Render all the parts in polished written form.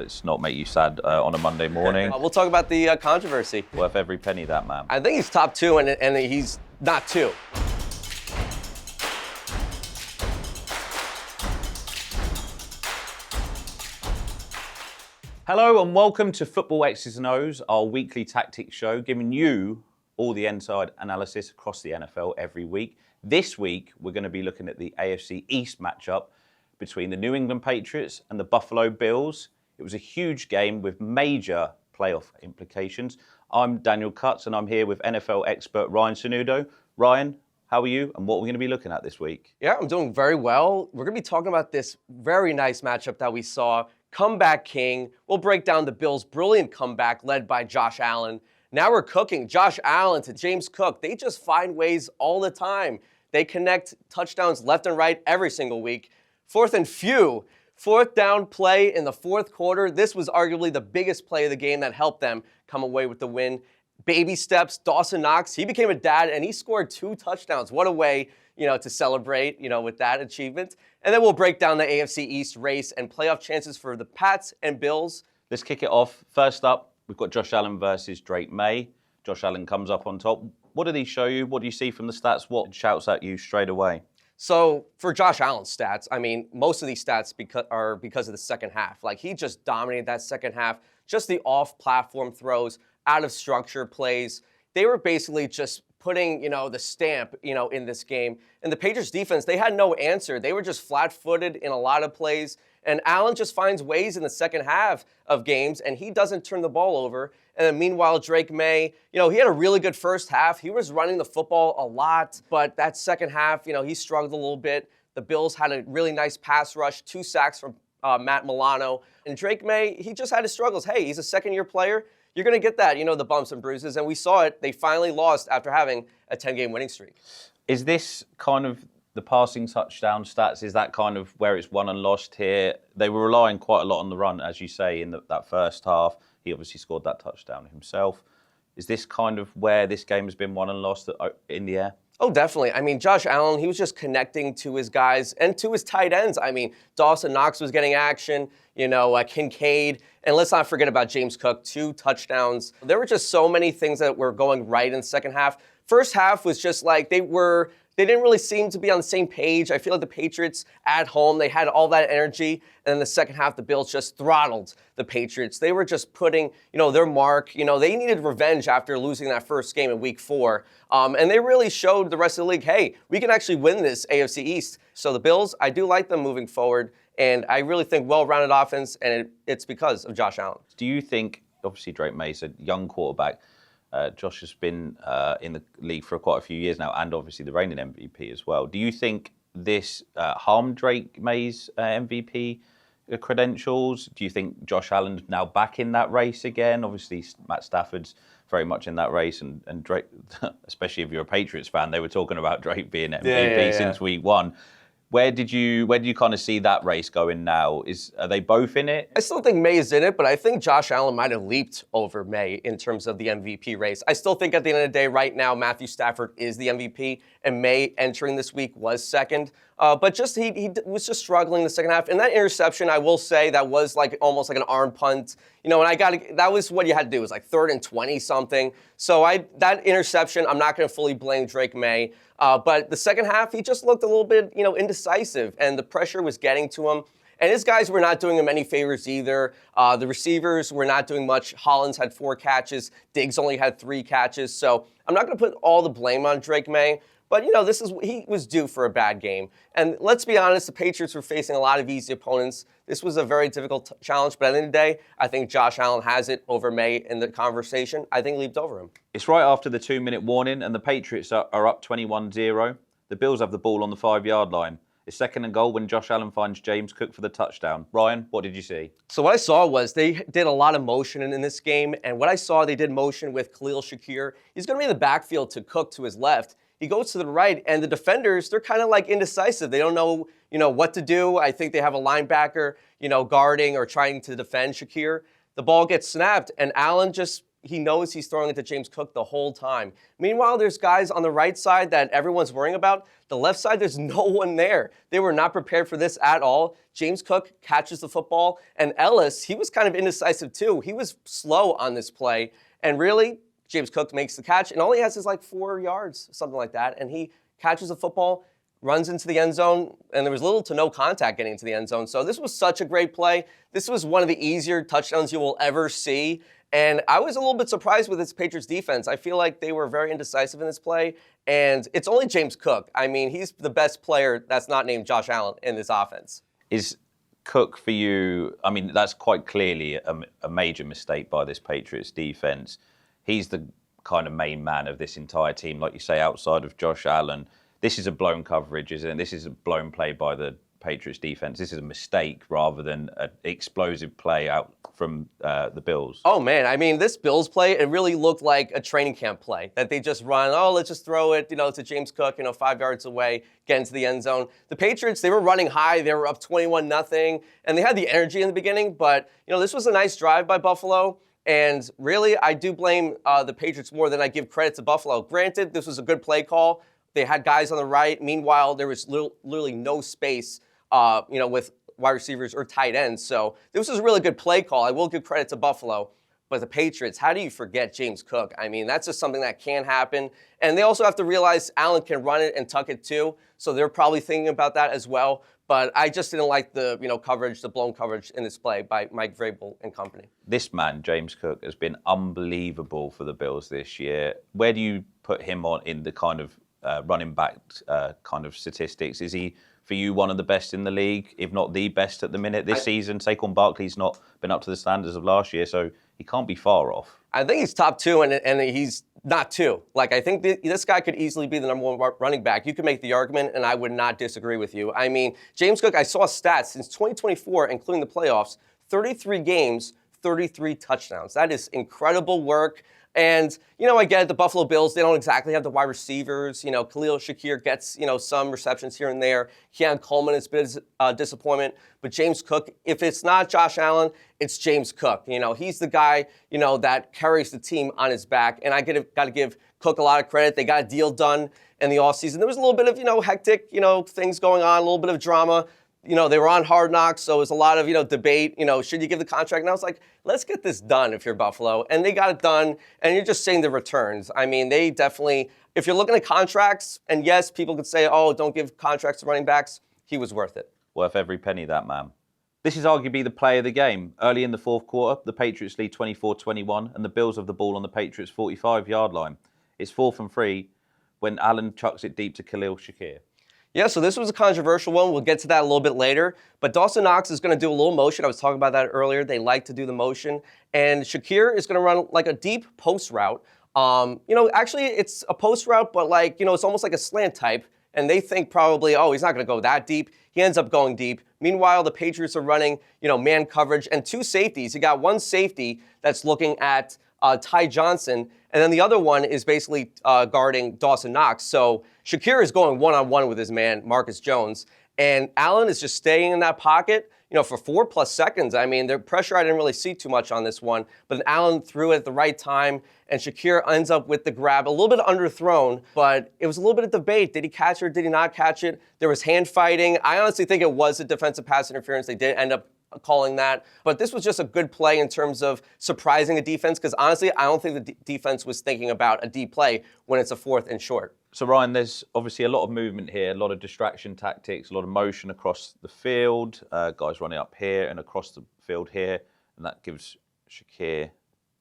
Let's not make you sad on a Monday morning. We'll talk about the controversy. Worth every penny, that man. I think he's top 2, and he's not 2. Hello and welcome to Football X's and O's, our weekly tactics show, giving you all the inside analysis across the NFL every week. This week, we're going to be looking at the AFC East matchup between the New England Patriots and the Buffalo Bills. It was a huge game with major playoff implications. I'm Daniel Cutts and I'm here with NFL expert Ryan Sanudo. Ryan, how are you and what are we going to be looking at this week? Yeah, I'm doing very well. We're going to be talking about this very nice matchup that we saw. Comeback king. We'll break down the Bills' brilliant comeback led by Josh Allen. Now we're cooking. Josh Allen to James Cook. They just find ways all the time. They connect touchdowns left and right every single week. Fourth and Phew. Fourth down play in the fourth quarter. This was arguably the biggest play of the game that helped them come away with the win. Baby steps. Dawson Knox, he became a dad and he scored 2 touchdowns. What a way, to celebrate, with that achievement. And then we'll break down the AFC East race and playoff chances for the Pats and Bills. Let's kick it off. First up, we've got Josh Allen versus Drake Maye. Josh Allen comes up on top. What do these show you? What do you see from the stats? What shouts at you straight away? So for Josh Allen's stats, most of these stats are because of the second half. Like, he just dominated that second half. Just the off-platform throws, out of structure plays. They were basically just putting, the stamp, in this game. And the Patriots defense, they had no answer. They were just flat-footed in a lot of plays. And Allen just finds ways in the second half of games, and he doesn't turn the ball over. And then meanwhile, Drake Maye, he had a really good first half. He was running the football a lot, but that second half, he struggled a little bit. The Bills had a really nice pass rush, 2 sacks from Matt Milano. And Drake Maye, he just had his struggles. Hey, he's a second-year player. You're going to get that, the bumps and bruises. And we saw it. They finally lost after having a 10-game winning streak. Is this kind of the passing touchdown stats? Is that kind of where it's won and lost here? They were relying quite a lot on the run, as you say, in that first half. He obviously scored that touchdown himself. Is this kind of where this game has been won and lost in the air? Oh, definitely. Josh Allen, he was just connecting to his guys and to his tight ends. Dawson Knox was getting action, Kincaid. And let's not forget about James Cook, 2 touchdowns. There were just so many things that were going right in the second half. First half was just like they didn't really seem to be on the same page. I feel like the Patriots at home, they had all that energy. And in the second half, the Bills just throttled the Patriots. They were just putting, their mark. They needed revenge after losing that first game in week 4. And they really showed the rest of the league, hey, we can actually win this AFC East. So the Bills, I do like them moving forward. And I really think well-rounded offense, and it's because of Josh Allen. Do you think, obviously Drake Maye's a young quarterback, Josh has been in the league for quite a few years now, and obviously the reigning MVP as well. Do you think this harmed Drake Maye's MVP credentials? Do you think Josh Allen's now back in that race again? Obviously, Matt Stafford's very much in that race, and Drake, especially if you're a Patriots fan, they were talking about Drake being MVP since week 1. Where did you kind of see that race going now? Are they both in it? I still think Maye is in it, but I think Josh Allen might have leaped over Maye in terms of the MVP race. I still think at the end of the day, right now, Matthew Stafford is the MVP, and Maye entering this week was second. But just he was just struggling in the second half. And that interception, I will say, that was like almost like an arm punt. And that was what you had to do. It was like 3rd and 20 something. So that interception, I'm not going to fully blame Drake Maye. But the second half, he just looked a little bit, indecisive, and the pressure was getting to him. And his guys were not doing him any favors either. The receivers were not doing much. Hollins had 4 catches. Diggs only had 3 catches. So I'm not going to put all the blame on Drake Maye. But, he was due for a bad game. And let's be honest, the Patriots were facing a lot of easy opponents. This was a very difficult challenge. But at the end of the day, I think Josh Allen has it over Maye in the conversation. I think leaped over him. It's right after the 2-minute warning, and the Patriots are up 21-0. The Bills have the ball on the 5-yard line. It's 2nd and goal when Josh Allen finds James Cook for the touchdown. Ryan, what did you see? So what I saw was they did a lot of motion in this game. And what I saw, they did motion with Khalil Shakir. He's going to be in the backfield to Cook to his left. He goes to the right, and the defenders, they're kind of like indecisive. They don't know, what to do. I think they have a linebacker, guarding or trying to defend Shakir. The ball gets snapped, and Allen just, he knows he's throwing it to James Cook the whole time. Meanwhile, there's guys on the right side that everyone's worrying about. The left side, there's no one there. They were not prepared for this at all. James Cook catches the football, and Ellis, he was kind of indecisive too. He was slow on this play, and really, James Cook makes the catch, and all he has is like 4 yards, something like that, and he catches the football, runs into the end zone, and there was little to no contact getting into the end zone. So this was such a great play. This was one of the easier touchdowns you will ever see. And I was a little bit surprised with this Patriots defense. I feel like they were very indecisive in this play. And it's only James Cook. I mean, he's the best player that's not named Josh Allen in this offense. Is Cook for you, I mean, that's quite clearly a major mistake by this Patriots defense. He's the kind of main man of this entire team, like you say, outside of Josh Allen. This is a blown coverage, isn't it? This is a blown play by the Patriots defense. This is a mistake rather than an explosive play out from the Bills. Oh, man. I mean, this Bills play, it really looked like a training camp play that they just run. Oh, let's just throw it, to James Cook, 5 yards away, get into the end zone. The Patriots, they were running high. They were up 21-0, and they had the energy in the beginning. But, this was a nice drive by Buffalo. And really, I do blame the Patriots more than I give credit to Buffalo. Granted, this was a good play call. They had guys on the right. Meanwhile, there was literally no space, with wide receivers or tight ends. So this was a really good play call. I will give credit to Buffalo. But the Patriots, how do you forget James Cook? I mean, that's just something that can happen. And they also have to realize Allen can run it and tuck it too. So they're probably thinking about that as well. But I just didn't like the coverage, the blown coverage in this play by Mike Vrabel and company. This man, James Cook, has been unbelievable for the Bills this year. Where do you put him on in the kind of running back kind of statistics? Is he, for you, one of the best in the league, if not the best at the minute this season? Saquon Barkley's not been up to the standards of last year, so he can't be far off. I think he's top 2, and he's not 2. Like, I think this guy could easily be the number 1 running back. You could make the argument, and I would not disagree with you. I mean, James Cook, I saw stats since 2024, including the playoffs, 33 games, 33 touchdowns. That is incredible work. And, I get it, the Buffalo Bills, they don't exactly have the wide receivers. Khalil Shakir gets, some receptions here and there. Keon Coleman has been a disappointment. But James Cook, if it's not Josh Allen, it's James Cook. He's the guy, that carries the team on his back. And I got to give Cook a lot of credit. They got a deal done in the offseason. There was a little bit of, hectic, things going on, a little bit of drama. They were on Hard Knocks, so it was a lot of, debate, should you give the contract? And I was like, let's get this done if you're Buffalo. And they got it done, and you're just seeing the returns. I mean, they definitely, if you're looking at contracts, and yes, people could say, oh, don't give contracts to running backs, he was worth it. Worth every penny, that man. This is arguably the play of the game. Early in the fourth quarter, the Patriots lead 24-21, and the Bills have the ball on the Patriots' 45-yard line. It's 4th and 3 when Allen chucks it deep to Khalil Shakir. Yeah, so this was a controversial one. We'll get to that a little bit later. But Dawson Knox is going to do a little motion. I was talking about that earlier. They like to do the motion. And Shakir is going to run like a deep post route. Actually, it's a post route, but it's almost like a slant type. And they think probably, oh, he's not going to go that deep. He ends up going deep. Meanwhile, the Patriots are running, man coverage and 2 safeties. You got 1 safety that's looking at Ty Johnson, and then the other one is basically guarding Dawson Knox. So Shakir is going one-on-one with his man, Marcus Jones, and Allen is just staying in that pocket, for 4+ seconds. I mean, the pressure I didn't really see too much on this one, but Allen threw it at the right time, and Shakir ends up with the grab, a little bit underthrown, but it was a little bit of debate. Did he catch it or did he not catch it? There was hand fighting. I honestly think it was a defensive pass interference. They did end up calling that. But this was just a good play in terms of surprising a defense, because honestly, I don't think the defense was thinking about a deep play when it's a 4th and short. So, Ryan, there's obviously a lot of movement here, a lot of distraction tactics, a lot of motion across the field, guys running up here and across the field here, and that gives Shakir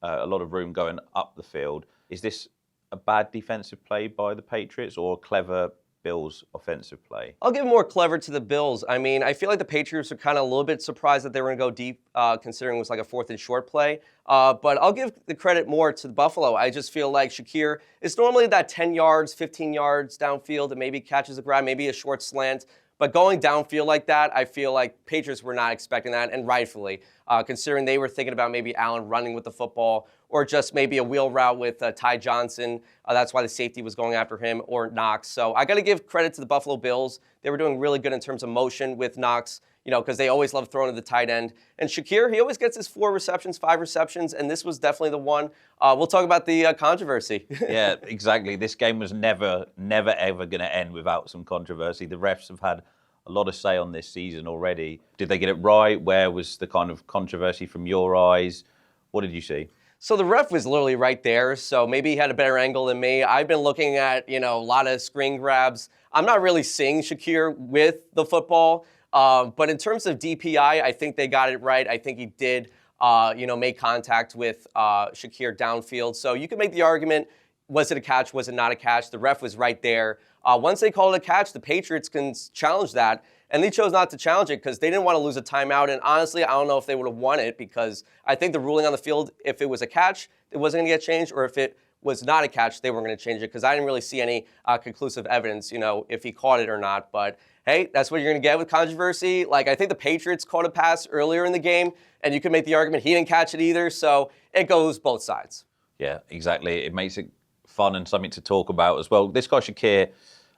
a lot of room going up the field. Is this a bad defensive play by the Patriots or a clever Bills offensive play? I'll give more clever to the Bills. I mean, I feel like the Patriots are kind of a little bit surprised that they were going to go deep, considering it was like a 4th and short play. But I'll give the credit more to Buffalo. I just feel like Shakir is normally that 10 yards, 15 yards downfield and maybe catches a grab, maybe a short slant. But going downfield like that, I feel like Patriots were not expecting that, and rightfully, considering they were thinking about maybe Allen running with the football or just maybe a wheel route with Ty Johnson. That's why the safety was going after him, or Knox. So I got to give credit to the Buffalo Bills. They were doing really good in terms of motion with Knox, because they always love throwing to the tight end. And Shakir, he always gets his 4 receptions, 5 receptions, and this was definitely the one. We'll talk about the controversy. Yeah, exactly. This game was never, ever going to end without some controversy. The refs have had a lot of say on this season already. Did they get it right? Where was the kind of controversy from your eyes? What did you see? So the ref was literally right there, so maybe he had a better angle than me. I've been looking at, a lot of screen grabs. I'm not really seeing Shakir with the football, but in terms of DPI, I think they got it right. I think he did, make contact with Shakir downfield. So you can make the argument, was it a catch, was it not a catch? The ref was right there. Once they call it a catch, the Patriots can challenge that. And they chose not to challenge it because they didn't want to lose a timeout. And honestly, I don't know if they would have won it because I think the ruling on the field, if it was a catch, it wasn't going to get changed, or if it was not a catch, they weren't going to change it because I didn't really see any conclusive evidence, if he caught it or not. But hey, that's what you're going to get with controversy. Like, I think the Patriots caught a pass earlier in the game, and you can make the argument he didn't catch it either. So it goes both sides. Yeah, exactly. It makes it fun and something to talk about as well. This guy Shakir,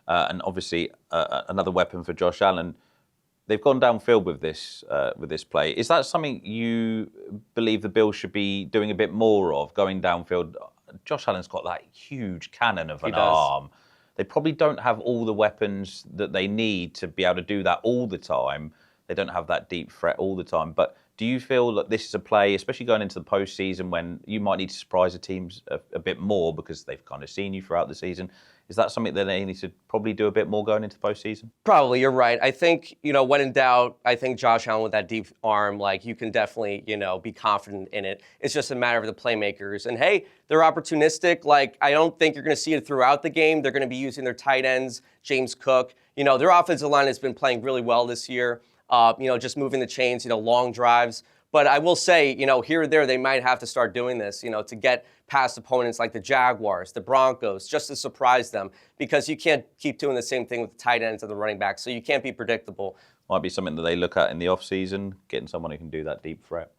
and obviously another weapon for Josh Allen. They've gone downfield with this play. Is that something you believe the Bills should be doing a bit more of, going downfield? Josh Allen's got that huge cannon of an arm. They probably don't have all the weapons that they need to be able to do that all the time. They don't have that deep threat all the time. But do you feel that this is a play, especially going into the postseason, when you might need to surprise the teams a bit more because they've kind of seen you throughout the season? Is that something that they need to probably do a bit more going into the postseason? Probably, you're right. I think, when in doubt, I think Josh Allen with that deep arm, you can definitely, be confident in it. It's just a matter of the playmakers. And hey, they're opportunistic. I don't think you're going to see it throughout the game. They're going to be using their tight ends, James Cook. Their offensive line has been playing really well this year. Just moving the chains, long drives. But I will say, here or there, they might have to start doing this, to get past opponents like the Jaguars, the Broncos, just to surprise them, because you can't keep doing the same thing with the tight ends and the running backs, so you can't be predictable. Might be something that they look at in the offseason, getting someone who can do that deep threat.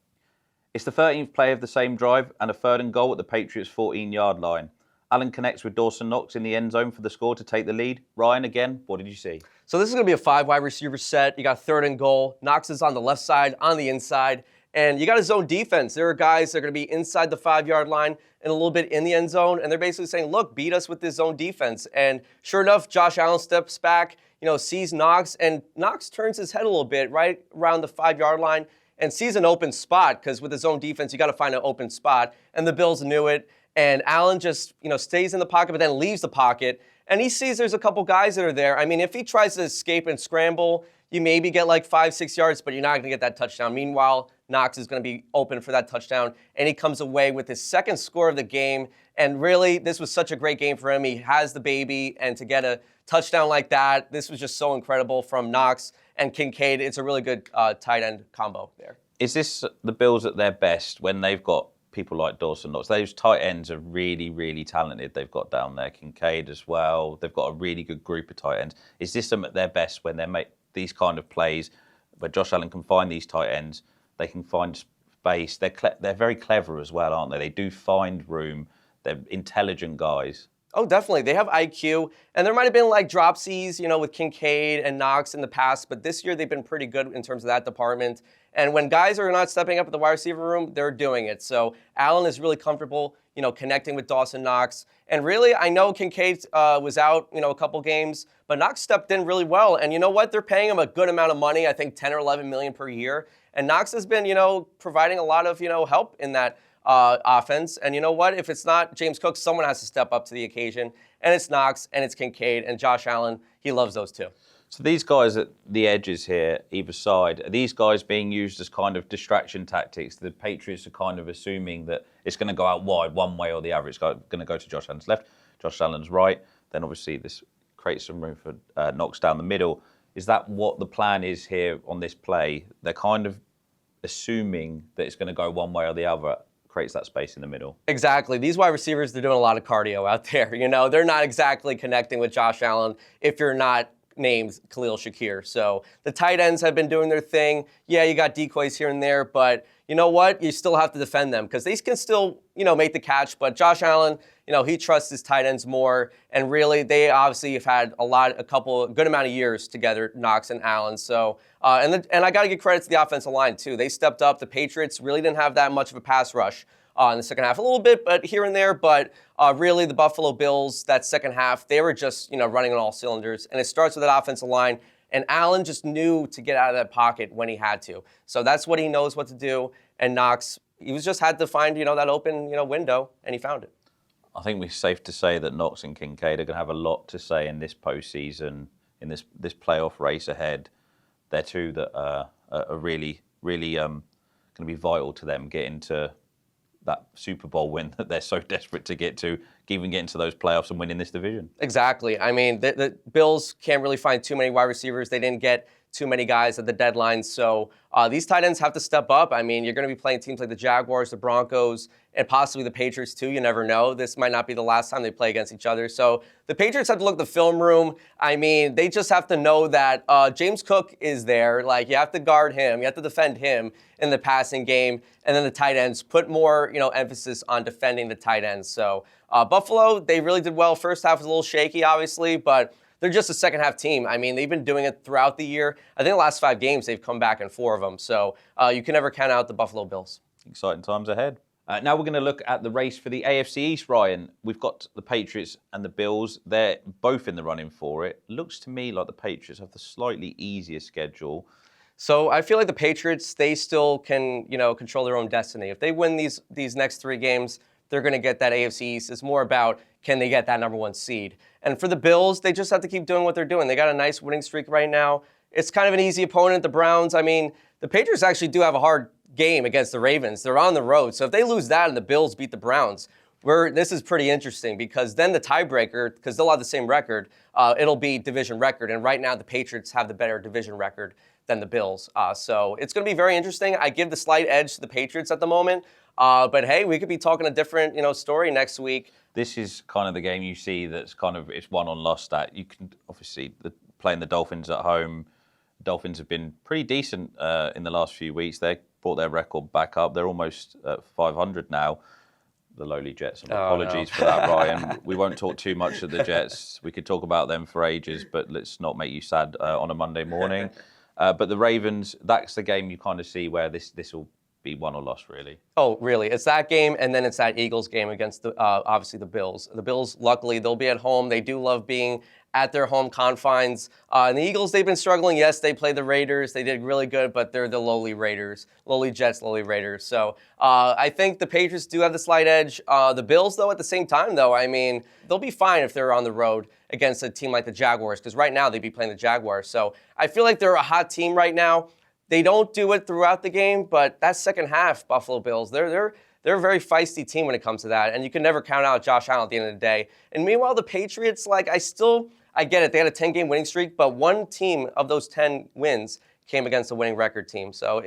It's the 13th play of the same drive and a 3rd and goal at the Patriots' 14-yard line. Allen connects with Dawson Knox in the end zone for the score to take the lead. Ryan, again, what did you see? So this is going to be a 5 wide receiver set. You got 3rd and goal. Knox is on the left side, on the inside. And you got a zone defense. There are guys that are going to be inside the 5-yard line and a little bit in the end zone. And they're basically saying, look, beat us with this zone defense. And sure enough, Josh Allen steps back, sees Knox. And Knox turns his head a little bit right around the 5-yard line and sees an open spot, because with the zone defense, you got to find an open spot. And the Bills knew it. And Allen just, stays in the pocket, but then leaves the pocket. And he sees there's a couple guys that are there. I mean, if he tries to escape and scramble, you maybe get 5-6 yards, but you're not going to get that touchdown. Meanwhile, Knox is going to be open for that touchdown, and he comes away with his 2nd score of the game. And really, this was such a great game for him. He has the baby, and to get a touchdown like that, this was just so incredible from Knox and Kincaid. It's a really good tight end combo there. Is this the Bills at their best when they've got people like Dawson Knox? Those tight ends are really, really talented. They've got down there Kincaid as well. They've got a really good group of tight ends. Is this them at their best when they make these kind of plays where Josh Allen can find these tight ends? They can find space. They're very clever as well, aren't they? They do find room. They're intelligent guys. Oh, definitely. They have IQ. And there might have been dropsies, with Kincaid and Knox in the past, but this year they've been pretty good in terms of that department. And when guys are not stepping up at the wide receiver room, they're doing it. So Allen is really comfortable, connecting with Dawson Knox. And really, I know Kincaid was out, a couple games, but Knox stepped in really well. And you know what? They're paying him a good amount of money, I think 10 or 11 million per year. And Knox has been, providing a lot of, help in that offense. And you know what? If it's not James Cook, someone has to step up to the occasion. And it's Knox, and it's Kincaid, and Josh Allen. He loves those two. So these guys at the edges here, either side, are these guys being used as kind of distraction tactics? The Patriots are kind of assuming that it's going to go out wide one way or the other. It's going to go to Josh Allen's left, Josh Allen's right. Then obviously this creates some room for Knox down the middle. Is that what the plan is here on this play? They're kind of assuming that it's going to go one way or the other, creates that space in the middle. Exactly. These wide receivers, they're doing a lot of cardio out there. They're not exactly connecting with Josh Allen if you're not named Khalil Shakir. So the tight ends have been doing their thing. Yeah, you got decoys here and there, but you know what? You still have to defend them because they can still, make the catch. But Josh Allen, he trusts his tight ends more. And really, they obviously have had a good amount of years together, Knox and Allen. So, and I got to give credit to the offensive line too. They stepped up. The Patriots really didn't have that much of a pass rush in the second half, a little bit, but here and there. But really, the Buffalo Bills, that second half, they were just running on all cylinders. And it starts with that offensive line. And Allen just knew to get out of that pocket when he had to. So that's what he knows what to do. And Knox, he just had to find, that open, window, and he found it. I think it's safe to say that Knox and Kincaid are going to have a lot to say in this postseason, in this playoff race ahead. They're two that are really, really going to be vital to them getting to that Super Bowl win that they're so desperate to get to, even get into those playoffs and winning this division. Exactly. I mean, the Bills can't really find too many wide receivers. They didn't get too many guys at the deadline. So these tight ends have to step up. I mean, you're going to be playing teams like the Jaguars, the Broncos, and possibly the Patriots too. You never know. This might not be the last time they play against each other. So the Patriots have to look at the film room. I mean, they just have to know that James Cook is there. Like, you have to guard him. You have to defend him in the passing game. And then the tight ends, put more, emphasis on defending the tight ends. So Buffalo, they really did well. First half was a little shaky, obviously, but they're just a second half team. I mean, they've been doing it throughout the year. I think the last 5 games, they've come back in 4 of them. So you can never count out the Buffalo Bills. Exciting times ahead. Now we're going to look at the race for the AFC East, Ryan. We've got the Patriots and the Bills. They're both in the running for it. Looks to me like the Patriots have the slightly easier schedule. So I feel like the Patriots, they still can, control their own destiny. If they win these next 3 games, they're going to get that AFC East. It's more about, can they get that number 1 seed? And for the Bills, they just have to keep doing what they're doing. They got a nice winning streak right now. It's kind of an easy opponent, the Browns. I mean, the Patriots actually do have a hard game against the Ravens. They're on the road. So if they lose that and the Bills beat the Browns, this is pretty interesting, because then the tiebreaker, because they'll have the same record, it'll be division record. And right now, the Patriots have the better division record than the Bills. So it's going to be very interesting. I give the slight edge to the Patriots at the moment. But hey, we could be talking a different, story next week. This is kind of the game you see that's kind of, it's won on lost. That you can obviously playing the Dolphins at home. Dolphins have been pretty decent in the last few weeks. They brought their record back up. They're almost at 500 now. The lowly Jets. Apologies for that, Ryan. We won't talk too much of the Jets. We could talk about them for ages, but let's not make you sad on a Monday morning. But the Ravens, that's the game you kind of see where this will be won or lost, really. Oh, really? It's that game, and then it's that Eagles game against, obviously, the Bills. The Bills, luckily, they'll be at home. They do love being at their home confines. And the Eagles, they've been struggling. Yes, they played the Raiders. They did really good, but they're the lowly Raiders. Lowly Jets, lowly Raiders. So I think the Patriots do have the slight edge. The Bills, though, at the same time, though, I mean, they'll be fine if they're on the road against a team like the Jaguars, because right now they'd be playing the Jaguars. So I feel like they're a hot team right now. They don't do it throughout the game, but that second half, Buffalo Bills, they're a very feisty team when it comes to that, and you can never count out Josh Allen at the end of the day. And meanwhile, the Patriots, I get it. They had a 10-game winning streak, but one team of those 10 wins came against a winning record team. So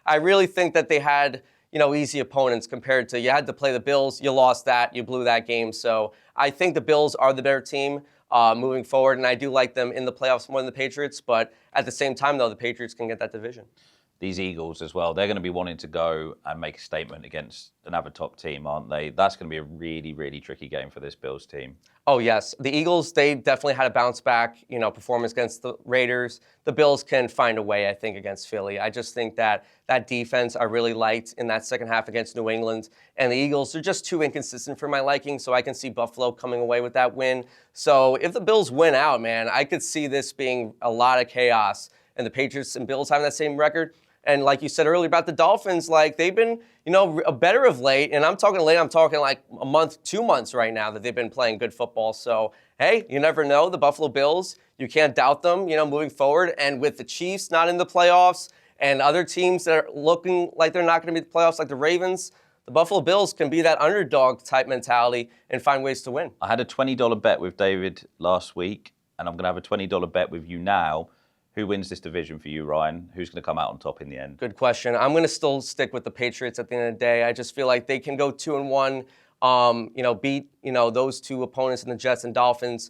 I really think that they had, easy opponents compared to, you had to play the Bills, you lost that, you blew that game. So I think the Bills are the better team moving forward, and I do like them in the playoffs more than the Patriots. But at the same time, though, the Patriots can get that division. These Eagles as well, they're going to be wanting to go and make a statement against another top team, aren't they? That's going to be a really, really tricky game for this Bills team. Oh, yes. The Eagles, they definitely had a bounce back, performance against the Raiders. The Bills can find a way, I think, against Philly. I just think that defense I really liked in that second half against New England. And the Eagles are just too inconsistent for my liking, so I can see Buffalo coming away with that win. So if the Bills win out, man, I could see this being a lot of chaos. And the Patriots and Bills having that same record. And like you said earlier about the Dolphins, they've been, better of late. And I'm talking like a month, 2 months right now that they've been playing good football. So, hey, you never know. The Buffalo Bills, you can't doubt them, moving forward. And with the Chiefs not in the playoffs and other teams that are looking like they're not going to be in the playoffs, like the Ravens, the Buffalo Bills can be that underdog type mentality and find ways to win. I had a $20 bet with David last week, and I'm going to have a $20 bet with you now. Who wins this division for you, Ryan? Who's going to come out on top in the end? Good question. I'm going to still stick with the Patriots at the end of the day. I just feel like they can go 2-1, beat, those two opponents in the Jets and Dolphins.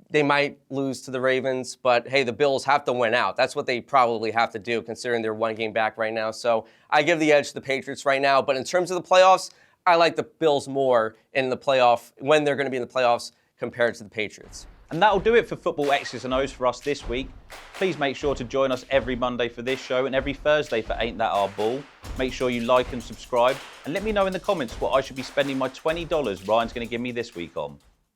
They might lose to the Ravens, but hey, the Bills have to win out. That's what they probably have to do, considering they're 1 game back right now. So I give the edge to the Patriots right now. But in terms of the playoffs, I like the Bills more in the playoff when they're going to be in the playoffs compared to the Patriots. And that'll do it for Football X's and O's for us this week. Please make sure to join us every Monday for this show and every Thursday for Ain't That Our Ball. Make sure you like and subscribe, and let me know in the comments what I should be spending my $20 Ryan's going to give me this week on.